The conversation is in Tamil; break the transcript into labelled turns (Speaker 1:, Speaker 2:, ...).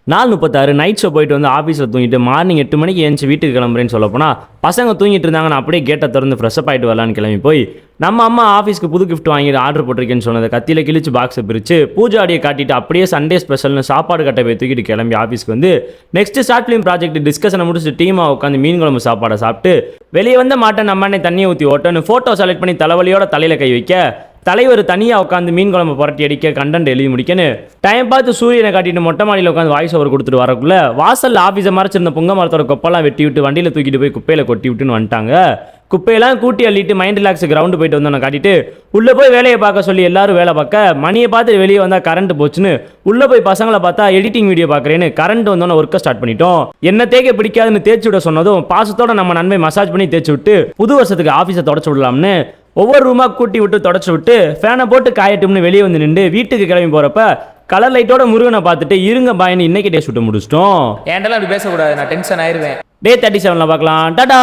Speaker 1: 4:36 நைட் ஷோ போயிட்டு வந்து ஆஃபீஸில் தூங்கிட்டு மார்னிங் 8 மணிக்கு எழுந்துச்சு வீட்டுக்கு கிளம்புறேன்னு சொல்ல போனால் பசங்க தூங்கிட்டு இருந்தாங்க. நான் அப்படியே கேட்டை திறந்து ஃப்ரெஷ்அப் ஆகிட்டு வரலான்னு கிளம்பி போய் நம்ம அம்மா ஆஃபீஸ்க்கு புது கிஃப்ட் வாங்கி ஆர்டர் போட்டிருக்கேன்னு சொன்னதை கத்தியில் கிழிச்சு பாக்ஸை பிரித்து பூஜாடியை காட்டிட்டு அப்படியே சண்டே ஸ்பெஷல்னு சாப்பாடு கட்டை போய் தூக்கிட்டு கிளம்பி ஆஃபீஸ்க்கு வந்து நெக்ஸ்ட் ஷார்ட் ஃபிலிம் ப்ராஜெக்ட் டிஸ்கஷனை முடிச்சு டீமாக உட்காந்து மீன் குழம்பு சாப்பாடை சாப்பிட்டு வெளியே வந்த மாட்டேன் நம்ம அண்ணே தண்ணியை ஊற்றி ஓட்டன்னு ஃபோட்டோ செலக்ட் பண்ணி தலைவலியோட தலையில் கை வைக்க தலைவர் தனியாக உட்காந்து மீன் குழம்பு புரட்டி அடிக்க கண்டென்ட் எழுதி முடிக்கணும். டைம் பார்த்து சூரியனை காட்டிட்டு மொட்டை மாடியில் உட்காந்து வாய்ஸ் ஓவர் கொடுத்துட்டு வரக்குள்ள வாசலில் ஆஃபீஸை மறைச்சிருந்த புங்க மரத்தோட கொப்பெல்லாம் வெட்டி விட்டு வண்டியில் தூக்கிட்டு போய் குப்பையில் கொட்டி விட்டுன்னு வந்துட்டாங்க. குப்பையெல்லாம் கூட்டி அள்ளிட்டு மைண்ட் ரிலாக்ஸ் கிரவுண்டு போயிட்டு வந்தோன்னு காட்டிட்டு உள்ளே போய் வேலையை பார்க்க சொல்லி எல்லாரும் வேலை பார்க்க மணியை பார்த்து வெளியே வந்தால் கரண்ட் போச்சுன்னு உள்ளே போய் பசங்களை பார்த்தா எடிட்டிங் வீடியோ பார்க்குறேன்னு கரண்ட் வந்தோன்னே ஒர்க்கை ஸ்டார்ட் பண்ணிட்டோம். என்ன தேய்க்க பிடிக்காதுன்னு தேய்ச்சி விட சொன்னதும் பாசத்தோட நம்ம நன்மை மசாஜ் பண்ணி தேய்ச்சி விட்டு புது வருஷத்துக்கு ஆஃபீஸை தொடச்சு விடலாம்னு ஒவ்வொரு ரூமாக கூட்டி விட்டு தொடச்சு விட்டு ஃபேனை போட்டு காயட்டும்னு வெளியே வந்து நின்று வீட்டுக்கு கிளம்பி போகிறப்ப கலர் லைட்டோட முருகனை பார்த்துட்டு இருங்க பாயின்னு இன்னைக்கு டே சுட்டு முடிச்சிட்டோம்.
Speaker 2: ஏன்டெல்லாம் அப்படி பேசக்கூடாது, நான் டென்ஷன் ஆயிருவேன்.
Speaker 1: டே 37 பார்க்கலாம். டாடா.